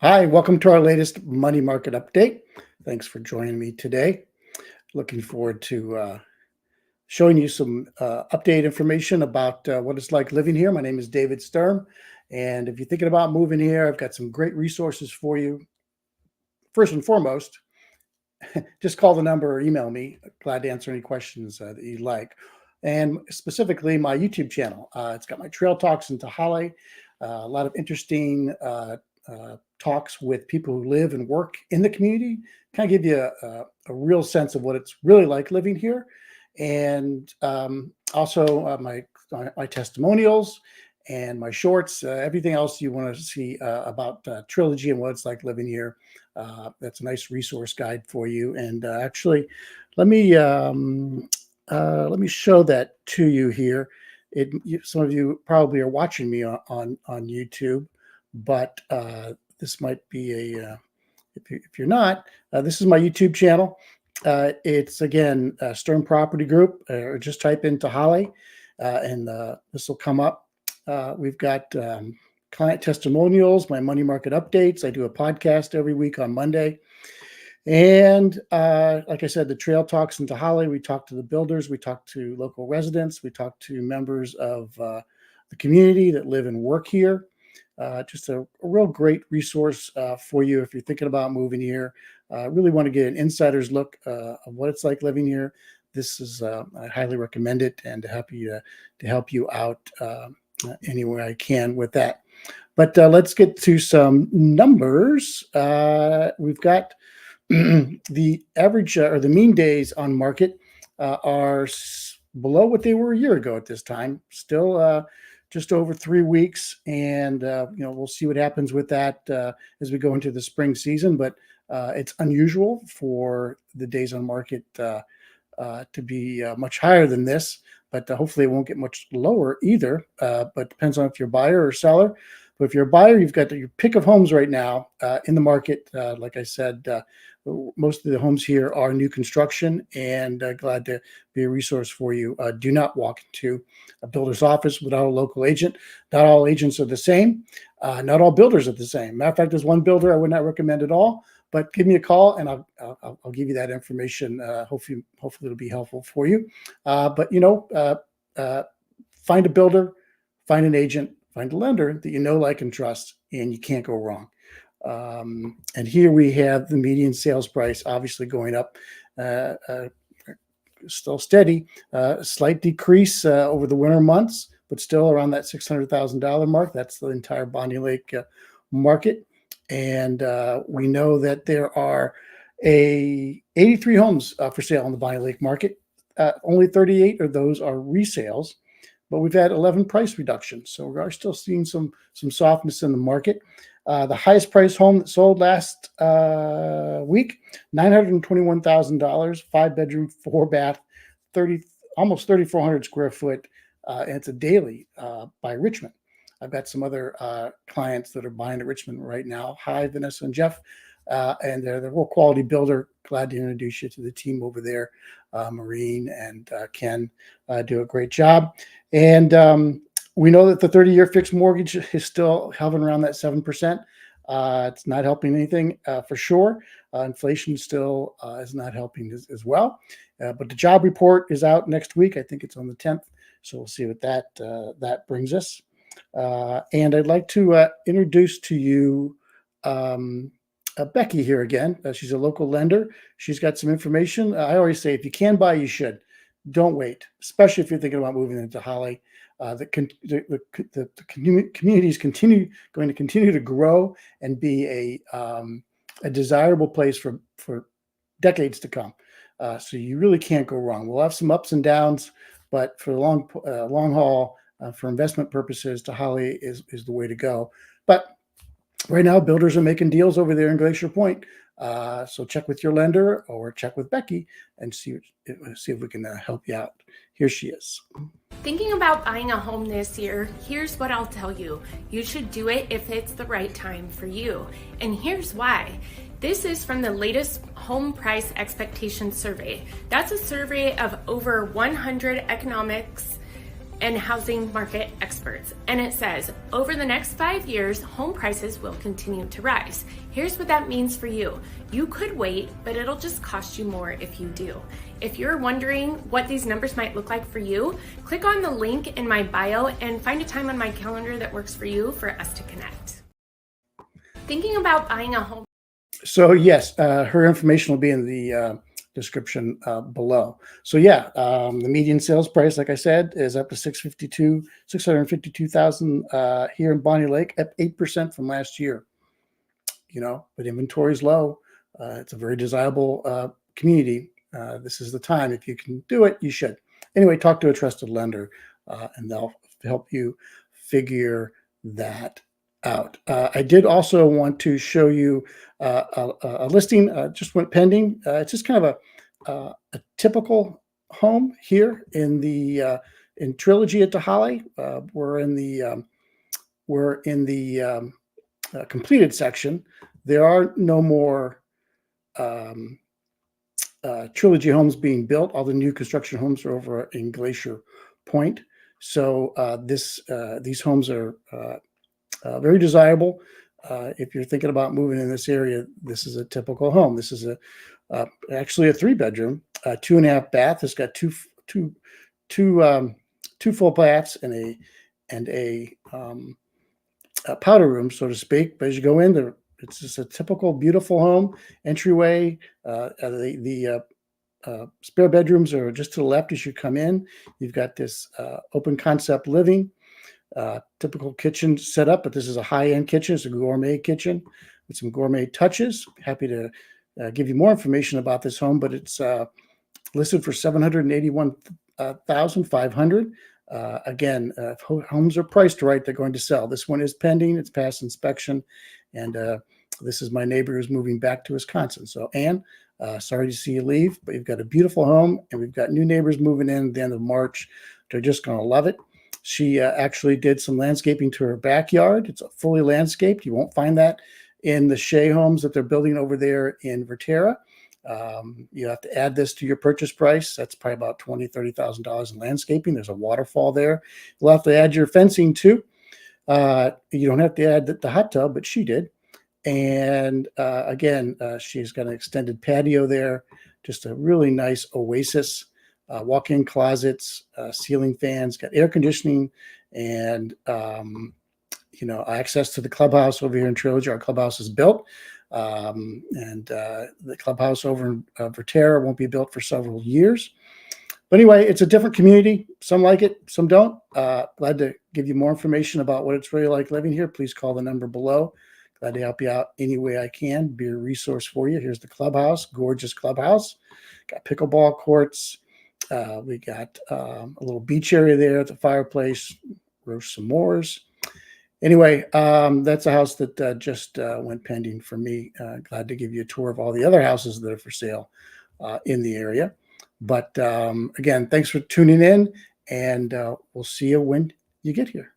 Hi, welcome to our latest money market update. Thanks for joining me today. Looking forward to showing you some update information about what it's like living here. My name is David Sturm, and if you're thinking about moving here, I've got some great resources for you. First and foremost, just call the number or email me. Glad to answer any questions that you'd like. And specifically, my YouTube channel. It's got my trail talks in Tehaleh, a lot of interesting talks with people who live and work in the community, kind of give you a real sense of what it's really like living here. And also my testimonials and my shorts, everything else you want to see about Trilogy and what it's like living here. That's a nice resource guide for you. And actually, let me let me show that to you here. Some of you probably are watching me on YouTube, but this might be a if you're not, this is my YouTube channel. It's again Sturm Property Group, or just type in Tehaleh, and this will come up. We've got client testimonials, my money market updates. I do a podcast every week on Monday. And like I said, the trail talks in Tehaleh, we talk to the builders, we talk to local residents, we talk to members of the community that live and work here. Just a real great resource for you if you're thinking about moving here. Really want to get an insider's look of what it's like living here. This is I highly recommend it, and to help you out anywhere I can with that. But let's get to some numbers. We've got the average or the mean days on market are below what they were a year ago at this time. Still just over 3 weeks, and we'll see what happens with that as we go into the spring season. But it's unusual for the days on market to be much higher than this, but hopefully it won't get much lower either. But depends on if you're a buyer or seller. But if you're a buyer, you've got your pick of homes right now in the market. Like I said, most of the homes here are new construction, and glad to be a resource for you. Do not walk into a builder's office without a local agent. Not all agents are the same. Not all builders are the same. Matter of fact, there's one builder I would not recommend at all. But give me a call, and I'll give you that information. Hopefully it'll be helpful for you. But find a builder, find an agent, find a lender that you know, like, and trust, and you can't go wrong. And here we have the median sales price obviously going up, still steady, slight decrease over the winter months, but still around that $600,000 mark. That's the entire Bonney Lake market. And we know that there are 83 homes for sale on the Bonney Lake market. Only 38 of those are resales, but we've had 11 price reductions. So we are still seeing some softness in the market. The highest price home that sold last week, $921,000, 5-bedroom, 4-bath, almost 3,400 square foot. And it's a daily by Richmond. I've got some other clients that are buying at Richmond right now. Hi, Vanessa and Jeff. And they're the real quality builder. Glad to introduce you to the team over there. Maureen and Ken do a great job. And we know that the 30-year fixed mortgage is still hovering around that 7%. It's not helping anything for sure. Inflation still is not helping as well. But the job report is out next week. I think it's on the 10th. So we'll see what that brings us. And I'd like to introduce to you Becky here again. She's a local lender. She's got some information. I always say, if you can buy, you should. Don't wait, especially if you're thinking about moving into Tehaleh. The community is going to continue to grow and be a desirable place for decades to come. So you really can't go wrong. We'll have some ups and downs, but for the long haul, for investment purposes, Tehaleh is the way to go. But right now, builders are making deals over there in Glacier Point. So check with your lender or check with Becky and see if we can help you out. Here she is. Thinking about buying a home this year, here's what I'll tell you. You should do it if it's the right time for you. And here's why. This is from the latest Home Price Expectation Survey. That's a survey of over 100 economics and housing market experts. And it says, over the next 5 years, home prices will continue to rise. Here's what that means for you. You could wait, but it'll just cost you more if you do. If you're wondering what these numbers might look like for you, click on the link in my bio and find a time on my calendar that works for you for us to connect. Thinking about buying a home. So yes, her information will be in the description below. So yeah, the median sales price, like I said, is up to 652,000 here in Bonney Lake, up 8% from last year. You know, but inventory is low. It's a very desirable community. This is the time. If you can do it, you should. Anyway, talk to a trusted lender, and they'll help you figure that out. I did also want to show you a listing just went pending. It's just kind of a typical home here in the in Trilogy at Tehaleh. We're in the completed section. There are no more Trilogy homes being built. All the new construction homes are over in Glacier Point. So these homes are very desirable. If you're thinking about moving in this area, this is a typical home. This is actually a 3-bedroom, 2.5 bath. It's got two full baths and a powder room, so to speak. But as you go in there, it's just a typical beautiful home entryway. The spare bedrooms are just to the left as you come in. You've got this open concept living, typical kitchen setup, but this is a high-end kitchen. It's a gourmet kitchen with some gourmet touches. Happy to give you more information about this home, but it's listed for $781,500. Again, if homes are priced right, they're going to sell. This one is pending. It's past inspection. And this is my neighbor who's moving back to Wisconsin. So, Ann, sorry to see you leave, but you've got a beautiful home, and we've got new neighbors moving in at the end of March. They're just going to love it. She actually did some landscaping to her backyard. It's fully landscaped. You won't find that in the Shea homes that they're building over there in Verterra. You have to add this to your purchase price. That's probably about $20,000, $30,000 in landscaping. There's a waterfall there. You'll have to add your fencing too. You don't have to add the hot tub, but she did. And again, she's got an extended patio there, just a really nice oasis, walk-in closets, ceiling fans, got air conditioning, and access to the clubhouse over here in Trilogy. Our clubhouse is built. And the clubhouse over in Verterra won't be built for several years. But anyway, it's a different community. Some like it, some don't. Glad to give you more information about what it's really like living here. Please call the number below. Glad to help you out any way I can, be a resource for you. Here's the clubhouse, gorgeous clubhouse. Got pickleball courts. We got a little beach area there at the fireplace, roast some s'mores. Anyway, that's a house that just went pending for me. Glad to give you a tour of all the other houses that are for sale in the area. But again, thanks for tuning in, and we'll see you when you get here.